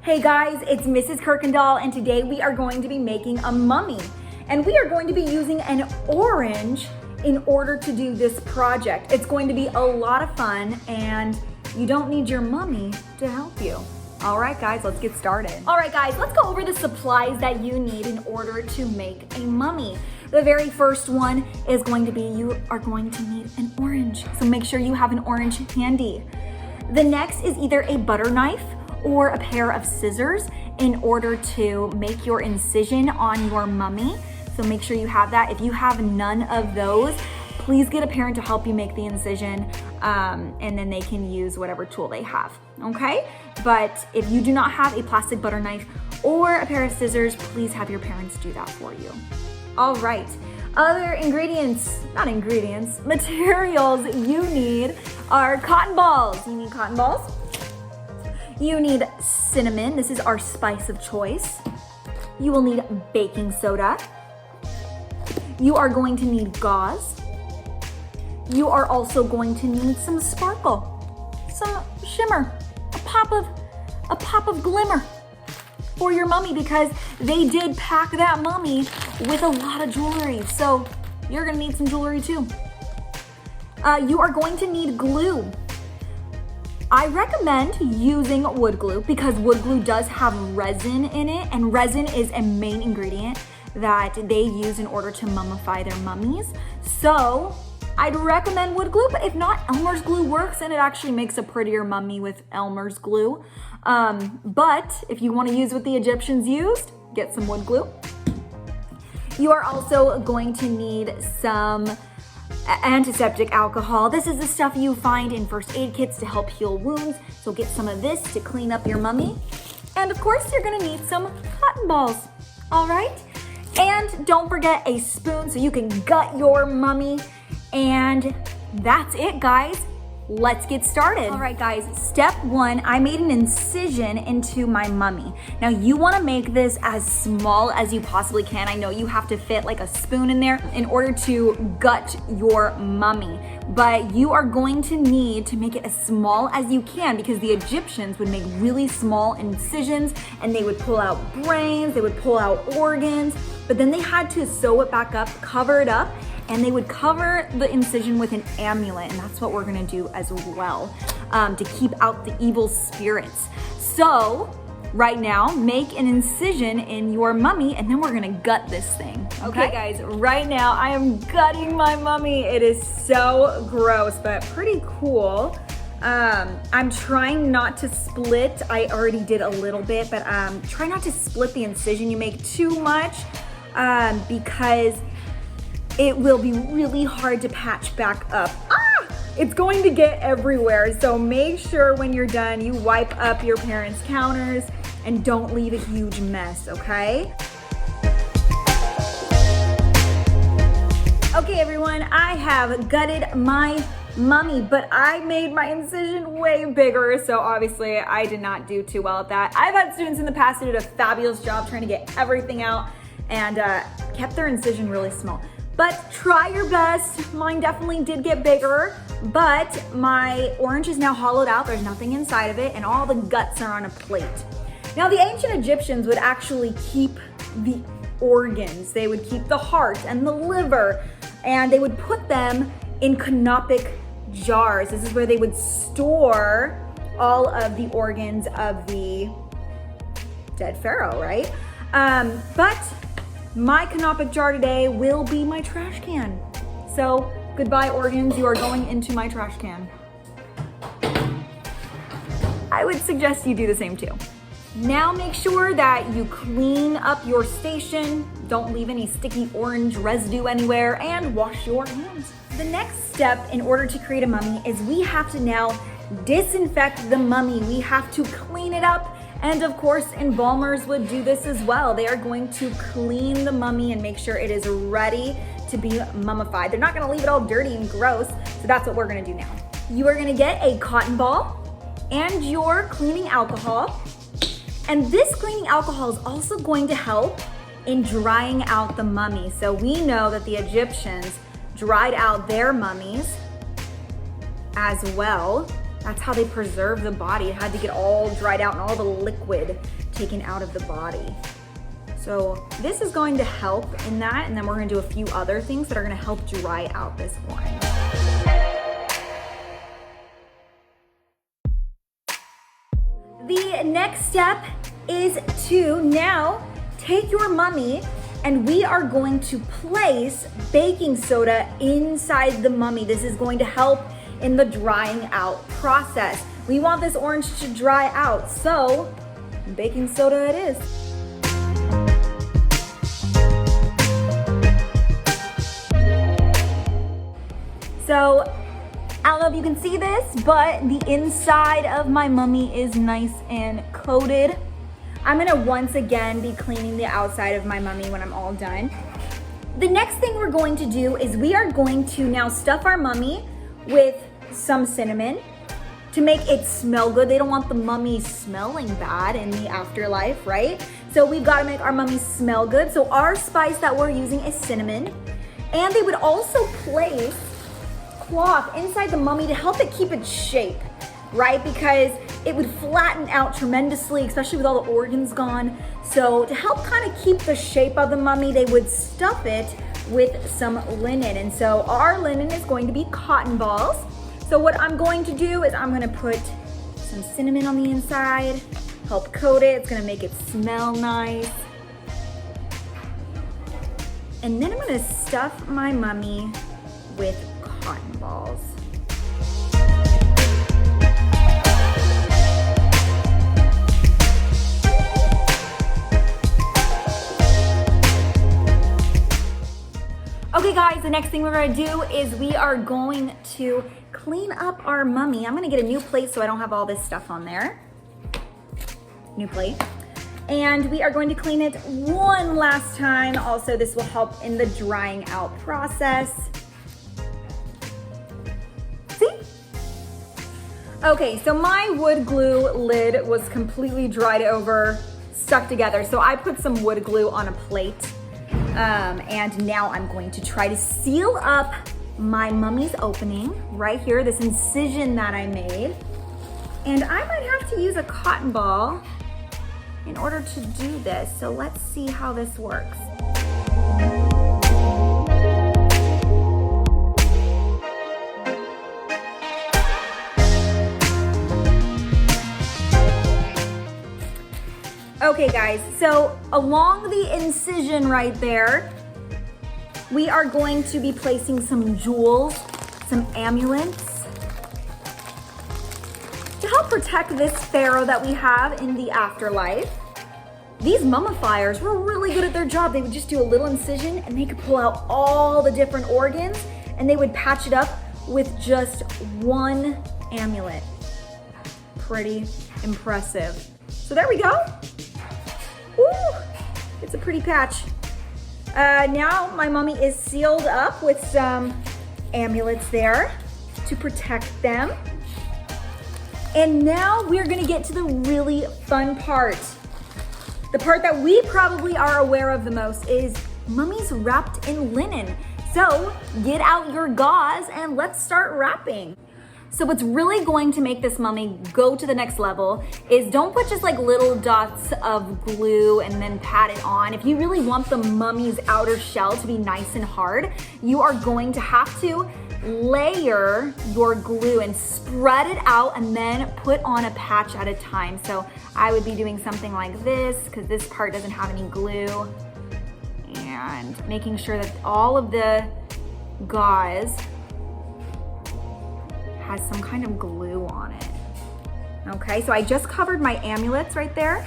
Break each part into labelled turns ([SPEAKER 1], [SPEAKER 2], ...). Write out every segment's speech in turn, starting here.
[SPEAKER 1] Hey guys, it's Mrs. Kirkendall, and today we are going to be making a mummy. And we are going to be using an orange in order to do this project. It's going to be a lot of fun, and you don't need your mummy to help you. All right guys, let's get started. All right guys, let's go over the supplies that you need in order to make a mummy. The very first one is going to be, you are going to need an orange. So make sure you have an orange handy. The next is either a butter knife or a pair of scissors in order to make your incision on your mummy. So make sure you have that. If you have none of those, please get a parent to help you make the incision, and then they can use whatever tool they have, okay? But if you do not have a plastic butter knife or a pair of scissors, please have your parents do that for you. All right, other materials you need are cotton balls. You need cotton balls. You need cinnamon. This is our spice of choice. You will need baking soda. You are going to need gauze. You are also going to need some sparkle, some shimmer, a pop of glimmer for your mummy, because they did pack that mummy with a lot of jewelry. So you're gonna need some jewelry too. You are going to need glue. I recommend using wood glue because wood glue does have resin in it, and resin is a main ingredient that they use in order to mummify their mummies. So I'd recommend wood glue, but if not, Elmer's glue works, and it actually makes a prettier mummy with Elmer's glue. But if you want to use what the Egyptians used, get some wood glue. You are also going to need some antiseptic alcohol. This is the stuff you find in first aid kits to help heal wounds. So get some of this to clean up your mummy. And of course, you're gonna need some cotton balls, all right? And don't forget a spoon so you can gut your mummy. And that's it, guys. Let's get started. All right, guys, step one, I made an incision into my mummy. Now you wanna make this as small as you possibly can. I know you have to fit like a spoon in there in order to gut your mummy, but you are going to need to make it as small as you can, because the Egyptians would make really small incisions and they would pull out brains, they would pull out organs, but then they had to sew it back up, cover it up, and they would cover the incision with an amulet, and that's what we're gonna do as well, to keep out the evil spirits. So right now, make an incision in your mummy, and then we're gonna gut this thing. Okay guys, right now I am gutting my mummy. It is so gross, but pretty cool. I'm trying not to split. I already did a little bit, but try not to split the incision. You make too much, because it will be really hard to patch back up. It's going to get everywhere. So make sure when you're done, you wipe up your parents' counters and don't leave a huge mess, okay? Okay everyone, I have gutted my mummy, but I made my incision way bigger, so obviously I did not do too well at that. I've had students in the past who did a fabulous job trying to get everything out and kept their incision really small. But try your best. Mine definitely did get bigger, but my orange is now hollowed out. There's nothing inside of it, and all the guts are on a plate. Now, the ancient Egyptians would actually keep the organs. They would keep the heart and the liver, and they would put them in canopic jars. This is where they would store all of the organs of the dead pharaoh, right? But my canopic jar today will be my trash can. So goodbye organs, you are going into my trash can. I would suggest you do the same too. Now make sure that you clean up your station, don't leave any sticky orange residue anywhere, and wash your hands. The next step in order to create a mummy is we have to now disinfect the mummy. We have to clean it up. And of course, embalmers would do this as well. They are going to clean the mummy and make sure it is ready to be mummified. They're not gonna leave it all dirty and gross, so that's what we're gonna do now. You are gonna get a cotton ball and your cleaning alcohol. And this cleaning alcohol is also going to help in drying out the mummy. So we know that the Egyptians dried out their mummies as well That's how they preserve the body. It had to get all dried out and all the liquid taken out of the body. So this is going to help in that, and then we're gonna do a few other things that are gonna help dry out this orange. The next step is to now take your mummy, and we are going to place baking soda inside the mummy. This is going to help in the drying out process. We want this orange to dry out, so baking soda it is. So, I don't know if you can see this, but the inside of my mummy is nice and coated. I'm gonna once again be cleaning the outside of my mummy when I'm all done. The next thing we're going to do is we are going to now stuff our mummy with some cinnamon to make it smell good. They don't want the mummy smelling bad in the afterlife, right? So we've got to make our mummy smell good. So our spice that we're using is cinnamon. And they would also place cloth inside the mummy to help it keep its shape, right? Because it would flatten out tremendously, especially with all the organs gone. So to help kind of keep the shape of the mummy, they would stuff it with some linen. And so our linen is going to be cotton balls. So what I'm going to do is I'm gonna put some cinnamon on the inside, help coat it. It's gonna make it smell nice. And then I'm gonna stuff my mummy with cotton balls. Okay guys, the next thing we're gonna do is we are going to clean up our mummy. I'm gonna get a new plate so I don't have all this stuff on there. New plate. And we are going to clean it one last time. Also, this will help in the drying out process. See? Okay, so my wood glue lid was completely dried over, stuck together. So I put some wood glue on a plate. And now I'm going to try to seal up my mummy's opening right here, this incision that I made. And I might have to use a cotton ball in order to do this. So let's see how this works. Okay guys, so along the incision right there, we are going to be placing some jewels, some amulets to help protect this pharaoh that we have in the afterlife. These mummifiers were really good at their job. They would just do a little incision and they could pull out all the different organs and they would patch it up with just one amulet. Pretty impressive. So there we go. Ooh, it's a pretty patch. Now my mummy is sealed up with some amulets there to protect them. And now we're gonna get to the really fun part. The part that we probably are aware of the most is mummies wrapped in linen. So get out your gauze and let's start wrapping. So what's really going to make this mummy go to the next level is don't put just like little dots of glue and then pat it on. If you really want the mummy's outer shell to be nice and hard, you are going to have to layer your glue and spread it out and then put on a patch at a time. So I would be doing something like this because this part doesn't have any glue, and making sure that all of the gauze has some kind of glue on it. Okay, so I just covered my amulets right there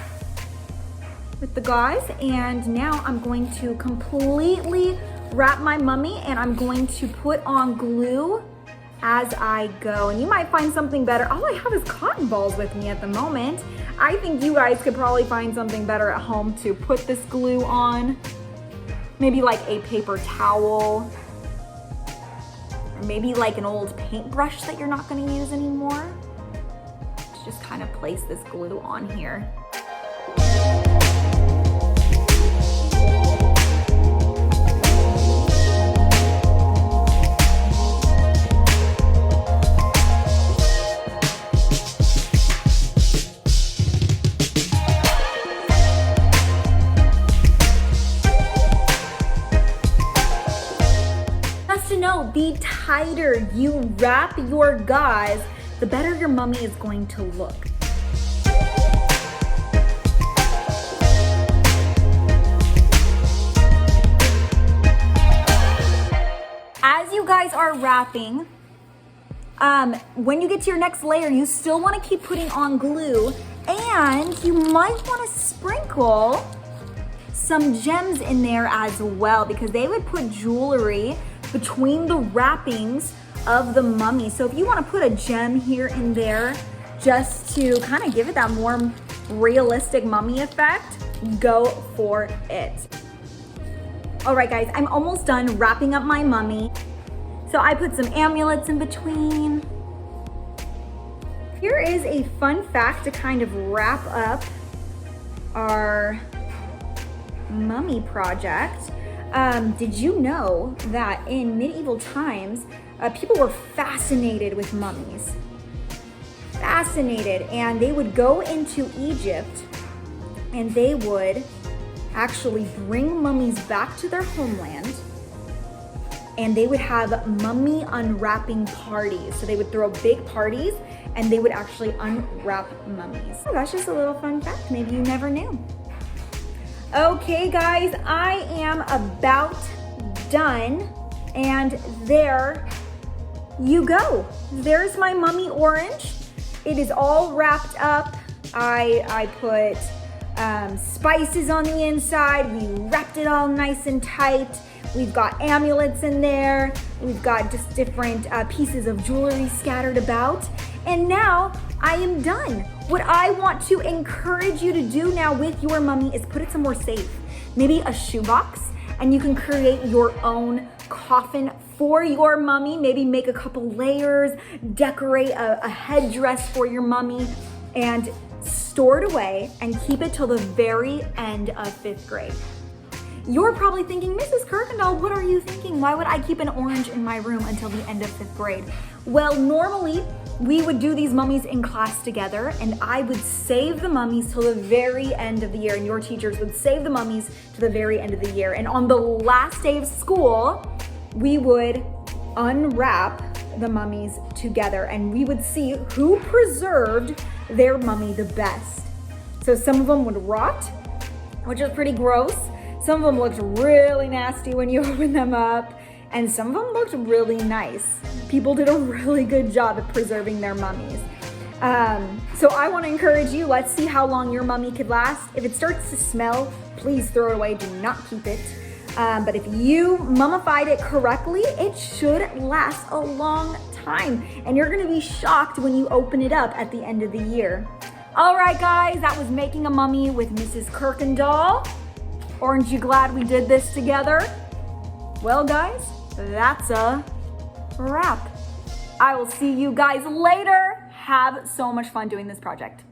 [SPEAKER 1] with the gauze, and now I'm going to completely wrap my mummy and I'm going to put on glue as I go. And you might find something better. All I have is cotton balls with me at the moment. I think you guys could probably find something better at home to put this glue on. Maybe like a paper towel, or maybe like an old paintbrush that you're not gonna use anymore. To just kind of place this glue on here. Now, the tighter you wrap your gauze, the better your mummy is going to look. As you guys are wrapping, when you get to your next layer, you still want to keep putting on glue, and you might want to sprinkle some gems in there as well, because they would put jewelry between the wrappings of the mummy. So if you want to put a gem here and there just to kind of give it that more realistic mummy effect, go for it. All right, guys, I'm almost done wrapping up my mummy. So I put some amulets in between. Here is a fun fact to kind of wrap up our mummy project. Did you know that in medieval times, people were fascinated with mummies? Fascinated, and they would go into Egypt and they would actually bring mummies back to their homeland, and they would have mummy unwrapping parties. So they would throw big parties and they would actually unwrap mummies. Oh, that's just a little fun fact, maybe you never knew. Okay guys, I am about done, and there you go. There's my mummy orange. It is all wrapped up. I put spices on the inside. We wrapped it all nice and tight. We've got amulets in there. We've got just different pieces of jewelry scattered about. And now I am done. What I want to encourage you to do now with your mummy is put it somewhere safe. Maybe a shoebox, and you can create your own coffin for your mummy. Maybe make a couple layers, decorate a headdress for your mummy, and store it away and keep it till the very end of 5th grade. You're probably thinking, Mrs. Kirkendall, what are you thinking? Why would I keep an orange in my room until the end of 5th grade? Well, normally we would do these mummies in class together, and I would save the mummies till the very end of the year, and your teachers would save the mummies to the very end of the year. And on the last day of school, we would unwrap the mummies together, and we would see who preserved their mummy the best. So some of them would rot, which is pretty gross. Some of them looked really nasty when you open them up, and some of them looked really nice. People did a really good job at preserving their mummies. So I want to encourage you, let's see how long your mummy could last. If it starts to smell, please throw it away, do not keep it. But if you mummified it correctly, it should last a long time, and you're gonna be shocked when you open it up at the end of the year. All right, guys, that was Making a Mummy with Mrs. Kirkendall. Aren't you glad we did this together? Well, guys, that's a wrap. I will see you guys later. Have so much fun doing this project.